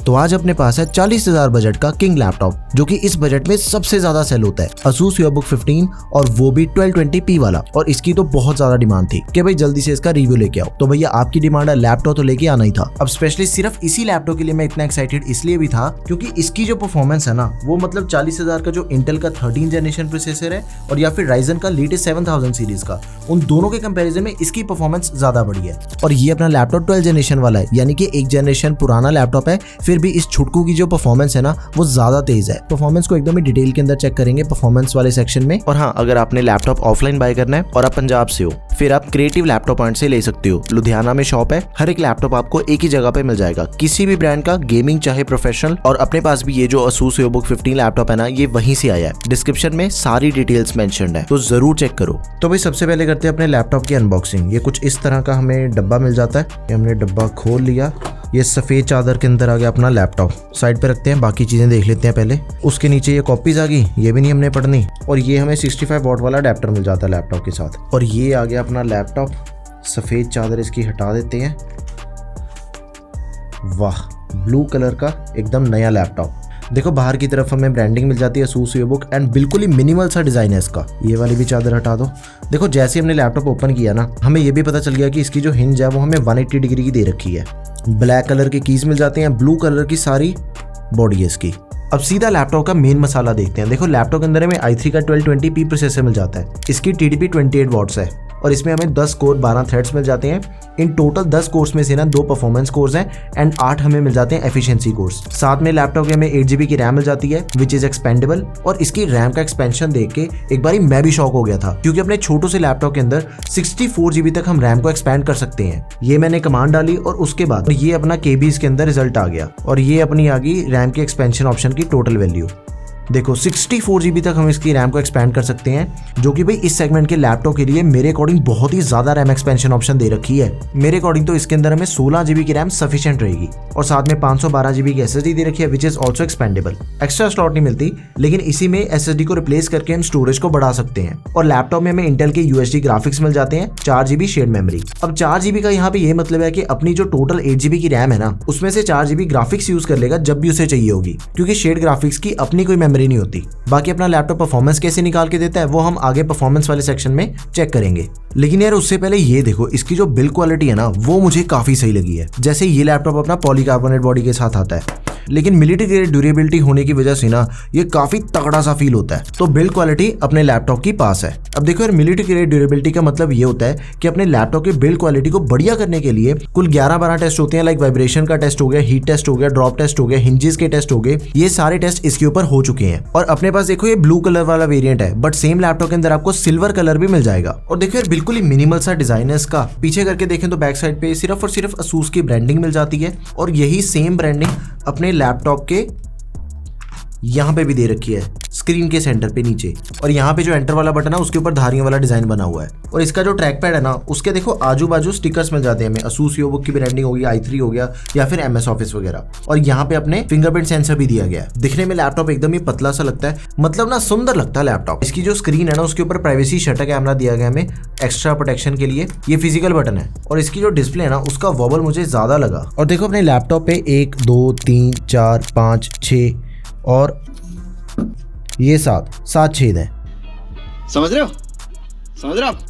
तो आज अपने पास है 40,000 बजट का किंग लैपटॉप, जो कि इस बजट में सबसे ज्यादा सेल होता है, Asus VivoBook 15 और वो भी 1220p वाला। और इसकी तो बहुत ज्यादा डिमांड थी कि भाई जल्दी से इसका रिव्यू लेके आओ। तो भैया आपकी डिमांड है, लैपटॉप तो लेके आना ही था। अब स्पेशली सिर्फ इसी लैपटॉप के लिए मैं इतना एक्साइटेड इसलिए भी था क्योंकि इसकी जो परफॉर्मेंस है ना, वो मतलब 40,000 का जो इंटेल का 13 जनरेशन प्रोसेसर है और या फिर राइजन का लेटेस्ट 7000 सीरीज का, उन दोनों के कंपैरिजन में इसकी परफॉर्मेंस ज्यादा बढ़ी है। और ये अपना लैपटॉप 12 जनरेशन वाला है, यानी कि एक जनरेशन पुराना लैपटॉप है, फिर भी इस छुटकू की जो परफॉर्मेंस है ना वो ज्यादा तेज है। परफॉर्मेंस को एकदम ही डिटेल के अंदर चेक करेंगे परफॉर्मेंस वाले सेक्शन में। और हाँ, अगर आपने लैपटॉप ऑफलाइन बाय करना है और आप पंजाब से हो, फिर आप क्रिएटिव लैपटॉप पॉइंट से ले सकते हो। लुधियाना में शॉप है, हर एक लैपटॉप आपको एक ही जगह पे मिल जाएगा, किसी भी ब्रांड का, गेमिंग चाहे प्रोफेशनल। और अपने पास भी ये जो Asus VivoBook 15 लैपटॉप है ना, ये वहीं से आया है। डिस्क्रिप्शन में सारी डिटेल्स मेंशन्ड है, तो जरूर चेक करो। तो भाई सबसे पहले करते हैं अपने लैपटॉप की अनबॉक्सिंग। ये कुछ इस तरह का हमें डब्बा मिल जाता है। ये हमने डब्बा खोल लिया, ये सफेद चादर के अंदर आ गया अपना लैपटॉप। साइड पे रखते हैं, बाकी चीजें देख लेते हैं पहले। उसके नीचे ये कॉपीज आ गई, ये भी नहीं हमने पढ़नी। और ये हमें 65 वॉट वाला अडेप्टर मिल जाता है लैपटॉप के साथ। और ये आ गया अपना लैपटॉप। सफेद चादर इसकी हटा देते हैं। वाह, ब्लू कलर का एकदम नया लैपटॉप। देखो बाहर की तरफ हमें ब्रांडिंग मिल जाती है Asus VivoBook एंड बिल्कुल ही मिनिमल सा डिजाइन है इसका। ये वाली भी चादर हटा दो। देखो जैसे हमने लैपटॉप ओपन किया ना, हमें ये भी पता चल गया कि इसकी जो हिंज है वो हमें 180 डिग्री की दे रखी है। ब्लैक कलर की कीज मिल जाती हैं, ब्लू कलर की सारी बॉडी है इसकी। अब सीधा लैपटॉप का मेन मसाला देखते हैं। देखो लैपटॉप के अंदर हमें i3 का 1220p प्रोसेसर मिल जाता है। इसकी TDP 28 वॉट्स है और इसमें हमें 10 कोर 12 थ्रेड्स मिल जाते हैं। इन टोटल 10 कोर्स में से ना 2 परफॉर्मेंस कोर्स हैं एंड 8 हमें मिल जाते हैं एफिशिएंसी कोर्स। साथ में लैपटॉप में हमें 8GB की रैम मिल जाती है विच इज एक्सपेंडेबल। और इसकी रैम का एक्सपेंशन देख के एक बारी मैं भी शॉक हो गया था, क्योंकि अपने छोटू से लैपटॉप के अंदर 64GB तक हम रैम को एक्सपेंड कर सकते हैं। ये मैंने कमांड डाली और उसके बाद ये अपना KB के अंदर रिजल्ट आ गया और ये अपनी आ गई रैम के एक्सपेंशन ऑप्शन की टोटल वैल्यू। देखो 64GB तक हम इसकी रैम को एक्सपेंड कर सकते हैं, जो कि भाई इस सेगमेंट के लैपटॉप के लिए मेरे अकॉर्डिंग बहुत ही ज्यादा रैम एक्सपेंशन ऑप्शन दे रखी है। मेरे अकॉर्डिंग तो इसके अंदर हमें 16GB की रैम सफिशिएंट रहेगी और साथ में 512GB की SSD दे रखी है which is also expendable. Extra slot नहीं मिलती, लेकिन इसी में SSD को रिप्लेस करके हम स्टोरेज को बढ़ा सकते हैं। और लैपटॉप में हमें इंटेल के UHD ग्राफिक्स मिल जाते हैं, 4GB शेयर्ड मेमोरी। अब 4GB का यहाँ पे ये मतलब है कि अपनी जो टोटल 8GB की रैम है ना, उसमें से 4GB ग्राफिक्स यूज कर लेगा जब भी उसे चाहिए होगी, क्योंकि शेयर्ड ग्राफिक्स की अपनी कोई मेमोरी नहीं होती। बाकी अपना लैपटॉप परफॉर्मेंस कैसे निकाल के देता है वो हम आगे परफॉर्मेंस वाले सेक्शन में चेक करेंगे। लेकिन यार उससे पहले ये देखो, इसकी जो बिल्ड क्वालिटी है ना वो मुझे काफी सही लगी है। जैसे ये लैपटॉप अपना पॉलीकार्बोनेट बॉडी के साथ आता है, लेकिन मिलिट्री ग्रेड ड्यूरेबिलिटी होने की वजह से ना ये काफी तगड़ा सा फील होता है। तो बिल्ड क्वालिटी अपने लैपटॉप की पास है। अब देखो यार, मिलिट्री ग्रेड ड्यूरेबिलिटी का मतलब ये होता है कि अपने लैपटॉप की बिल्ड क्वालिटी को बढ़िया करने के लिए कुल 11-12 टेस्ट होते हैं। लाइक वाइब्रेशन का टेस्ट हो गया, हीट टेस्ट हो गया, ड्रॉप टेस्ट हो गया, हिंजेस के टेस्ट हो गए। ये सारे टेस्ट इसके ऊपर हो चुके हैं। और अपने पास देखो ये ब्लू कलर वाला वेरिएंट है, बट सेम लैपटॉप के अंदर आपको सिल्वर कलर भी मिल जाएगा। और देखो यार बिल्कुल ही मिनिमल सा डिजाइन है इसका। पीछे करके देखें तो बैक साइड पे सिर्फ और सिर्फ Asus की ब्रांडिंग मिल जाती है और यही सेम ब्रांडिंग अपने लैपटॉप के यहाँ पे भी दे रखी है, स्क्रीन के सेंटर पे नीचे। और यहाँ पे जो एंटर वाला बटन है उसके ऊपर धारियों वाला डिजाइन बना हुआ है। और इसका जो ट्रैक पैड है ना, उसके देखो आजू बाजू स्टिकर्स मिल जाते हैं हमें। Asus VivoBook की ब्रांडिंग होगी, i3 हो गया या फिर MS ऑफिस वगैरह। और यहाँ पे अपने फिंगरप्रिंट सेंसर भी दिया गया है। दिखने में लैपटॉप एकदम ही पतला सा लगता है, मतलब ना सुंदर लगता है लैपटॉप। इसकी जो स्क्रीन है ना, उसके ऊपर प्राइवेसी शटर कैमरा दिया गया हमें एक्स्ट्रा प्रोटेक्शन के लिए। ये फिजिकल बटन है। और इसकी जो डिस्प्ले है ना, उसका वॉबल मुझे ज्यादा लगा। और देखो अपने लैपटॉप पे 1 2 3 4 5 6 और ये 7 छेद है। समझ रहे हो?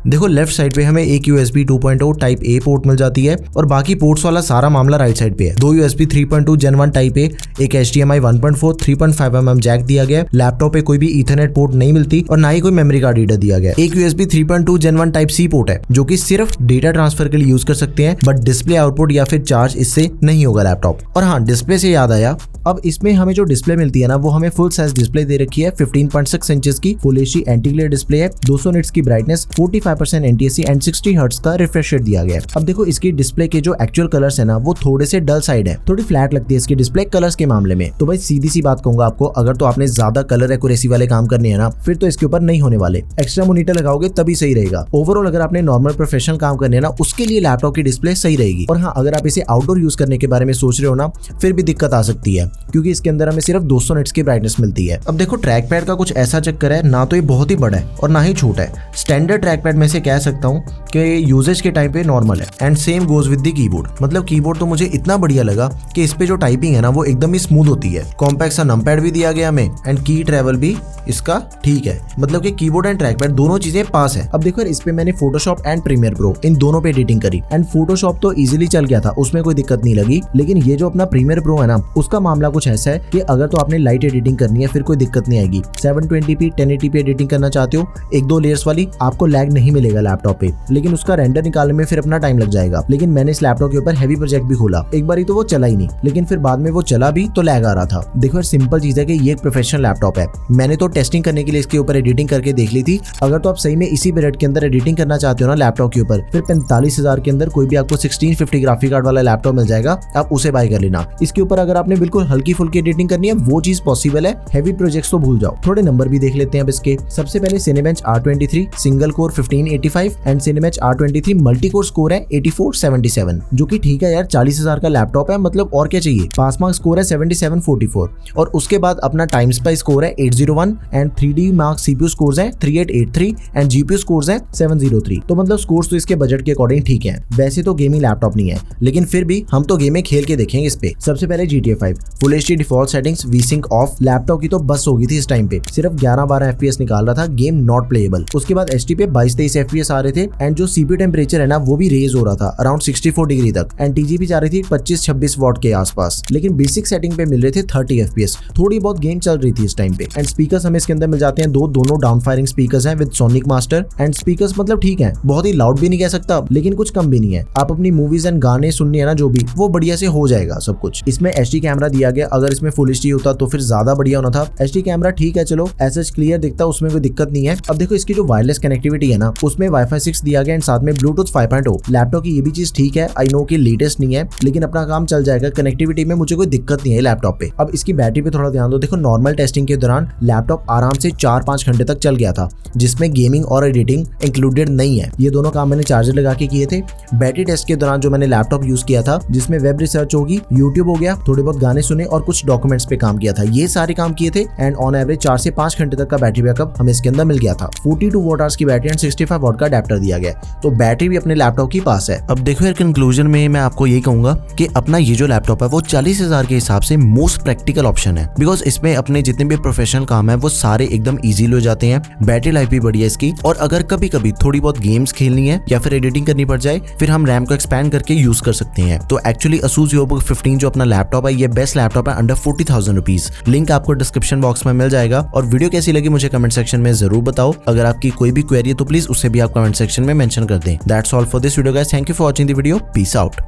देखो लेफ्ट साइड पे हमें एक USB 2.0 टाइप A पोर्ट मिल जाती है और बाकी पोर्ट्स वाला सारा मामला राइट साइड पे है। 2 USB 3.2 Gen 1 टाइप A, एक HDMI 1.4 3.5mm जैक दिया गया है। लैपटॉप पे कोई भी ईथरनेट पोर्ट नहीं मिलती और ना ही कोई मेमोरी कार्ड रीडर दिया गया है। एक USB 3.2 Gen 1 type C port है, जो कि सिर्फ डेटा ट्रांसफर के लिए यूज कर सकते हैं, बट डिस्प्ले आउटपुट या फिर चार्ज इससे नहीं होगा लैपटॉप। और हाँ, डिस्प्ले से याद आया, अब इसमें हमें जो डिस्प्ले मिलती है ना, वो हमें फुल साइज डिस्प्ले दे रखी है। 15.6 इंचेस की full HD anti glare display है, 200 निट्स की ब्राइटनेस, 45% NTSC एंड 60 हर्ट्ज का रिफ्रेश रेट दिया गया है। अब देखो इसकी डिस्प्ले के जो एक्चुअल कलर्स है ना, वो थोड़े से डल साइड है, थोड़ी फ्लैट लगती है इसकी डिस्प्ले कलर्स के मामले में। तो भाई सीधी सी बात कहूंगा आपको, अगर तो आपने ज्यादा कलर एक्यूरेसी वाले काम करने हैं ना, फिर तो इसके ऊपर नहीं होने वाले। एक्स्ट्रा मॉनिटर लगाओगे तभी सही रहेगा। ओवरऑल अगर आपने नॉर्मल प्रोफेशनल काम करने हैं ना, उसके लिए लैपटॉप की डिस्प्ले सही रहेगी। और हाँ, अगर आप इसे आउटडोर यूज करने के बारे में सोच रहे हो ना, फिर भी दिक्कत आ सकती है। क्योंकि इसके अंदर हमें सिर्फ 200 निट्स की ब्राइटनेस मिलती है। अब देखो ट्रैक पैड का कुछ ऐसा चक्कर है, ना तो ये बहुत ही बड़ा है और ना ही छोटा है। स्टैंडर्ड ट्रैक पैड में से कह सकता हूँ कि यूजेज के टाइम पे नॉर्मल है। And same goes with the keyboard, मतलब कीबोर्ड तो मुझे इतना बढ़िया लगा कि इस पे जो टाइपिंग है ना वो एकदम ही स्मूथ होती है। कॉम्पैक्ट सा नंपैड भी दिया गया हमें एंड की ट्रैवल भी इसका ठीक है, मतलब कि कीबोर्ड एंड ट्रैक पैड दोनों चीजें पास है। अब देखो इस पे मैंने Photoshop and premiere pro in दोनों पे एडिटिंग करी एंड फोटोशॉप तो इजीली चल गया था, उसमें कोई दिक्कत नहीं लगी। लेकिन ये जो अपना प्रीमियर प्रो है ना, उसका मामला कुछ ऐसा है कि अगर तो आपने लाइट एडिटिंग करनी है फिर कोई दिक्कत नहीं आएगी। 720p 1080p एडिटिंग करना चाहते हो, एक दो लेयर्स वाली, आपको लैग नहीं मिलेगा लैपटॉप पे, लेकिन उसका रेंडर निकालने में फिर अपना टाइम लग जाएगा। लेकिन मैंने इस लैपटॉप के ऊपर हैवी प्रोजेक्ट भी खोला, एक बारी तो वो चला ही नहीं, लेकिन फिर बाद में वो चला भी तो लैग आ रहा था। देखो सिंपल चीज है कि ये एक प्रोफेशनल लैपटॉप है। मैंने तो टेस्टिंग करने के लिए इसके ऊपर एडिटिंग करके देख ली थी। अगर तो आप सही में इसी बजट के अंदर एडिटिंग करना चाहते हो ना लैपटॉप के ऊपर, फिर 45,000 के अंदर कोई भी आपको 1650 ग्राफिक कार्ड वाला लैपटॉप मिल जाएगा, आप उसे बाय कर लेना। इसके ऊपर अगर आपने बिल्कुल हल्की फुल्की एडिटिंग करनी है वो चीज पॉसिबल है, हैवी प्रोजेक्ट्स तो भूल जाओ। थोड़े नंबर भी देख लेते हैं अब इसके। सबसे पहले Cinebench R23 single core 1585 and Cinebench R23 multi core score है 8477, जो कि ठीक है यार, 40,000 का लैपटॉप है, मतलब और क्या चाहिए। पास मार्क स्कोर है 7744 और उसके बाद अपना टाइम स्पाई स्कोर है 801 and 3D mark CPU scores है 3883 एंड GPU स्कोर्स है 703। तो मतलब स्कोर्स तो इसके बजट के अकॉर्डिंग ठीक है। वैसे तो गेमिंग लैपटॉप नहीं है, लेकिन फिर भी हम तो गेम में खेल के देखेंगे इस पे। सबसे पहले GTA 5 full HD default settings, V-Sync of. Laptop की तो बस हो गई थी इस टाइम पे, सिर्फ 11-12 FPS निकाल रहा था, गेम नॉट प्लेएबल। उसके बाद HD पे 22-23 FPS आ रहे थे एंड जो CPU टेम्परेचर है ना वो भी रेज हो रहा था अराउंड 64 डिग्री तक एंड TGP जा रही थी 25-26 वॉट के आसपास। लेकिन बेसिक सेटिंग पे मिल रहे थे 30 FPS। थोड़ी बहुत गेम चल रही थी इस टाइम पे। एंड स्पीकर्स हमें इसके अंदर मिल जाते हैं दोनों डाउन फायरिंग स्पीकर्स हैं with sonic master and speakers, मतलब ठीक है, बहुत ही लाउड भी नहीं कह सकता लेकिन कुछ कम भी नहीं है। आप अपनी मूवीज एंड गाने सुनने है ना जो भी, वो बढ़िया से हो जाएगा सब कुछ। इसमें HD कैमरा दिया गया, अगर इसमें फुल HD होता तो फिर ज्यादा बढ़िया होना था। HD कैमरा ठीक है, चलो ऐसा क्लियर दिखता, उसमें कोई दिक्कत नहीं है। अब देखो इसकी जो वायरलेस कनेक्टिविटी है ना, उसमें Wi-Fi 6 दिया गया एंड साथ में Bluetooth 5.0। लैपटॉप की ये भी चीज ठीक है, आई नो कि लेटेस्ट नहीं है लेकिन अपना काम चल जाएगा। कनेक्टिविटी में मुझे कोई दिक्कत नहीं है लैपटॉप पे। अब इसकी बैटरी पे थोड़ा ध्यान दो। देखो नॉर्मल टेस्टिंग के दौरान लैपटॉप आराम से 4-5 घंटे तक चल गया था, जिसमें गेमिंग और एडिटिंग इंक्लूडेड नहीं है। ये दोनों काम मैंने चार्जर लगा के किए थे। बैटरी टेस्ट के दौरान जो मैंने लैपटॉप यूज किया था, जिसमें वेब रिसर्च होगी, यूट्यूब हो गया, थोड़े बहुत गाने सुने और कुछ डॉक्यूमेंट्स पे काम किया था, ये सारे काम किए थे एंड ऑन एवरेज 4 से 5 घंटे तक का बैटरी बैकअप हमें इसके अंदर मिल गया था। 42 वॉट आवर्स की बैटरी एंड 65 वॉट का अडेप्टर दिया गया, तो बैटरी भी अपने लैपटॉप के पास है। अब देखो यार कंक्लूजन में मैं आपको यही कहूंगा कि अपना ये जो लैपटॉप है वो 40,000 के हिसाब से मोस्ट प्रैक्टिकल ऑप्शन है, बिकॉज इसमें अपने जितने भी प्रोफेशनल काम है वो सारे एकदम इजीली हो जाते हैं। बैटरी लाइफ भी बढ़िया इसकी, और अगर कभी कभी थोड़ी बहुत गेम्स खेलनी है या फिर एडिटिंग करनी पड़ जाए, फिर हम रैम को एक्सपैंड करके यूज कर सकते हैं। तो एक्चुअली Asus EvoBook 15 जो अपना लैपटॉप है, ये बेस्ट लैपटॉप है अंडर 40,000 रुपीज। लिंक आपको डिस्क्रिप्शन बॉक्स में मिल जाएगा। और वीडियो कैसी लगी मुझे कमेंट सेक्शन में जरूर बताओ। अगर आपकी कोई भी क्वेरी है तो प्लीज उसे भी आप कमेंट सेक्शन में मेंशन कर दें। That's all for this video guys, thank you for watching the video, peace out.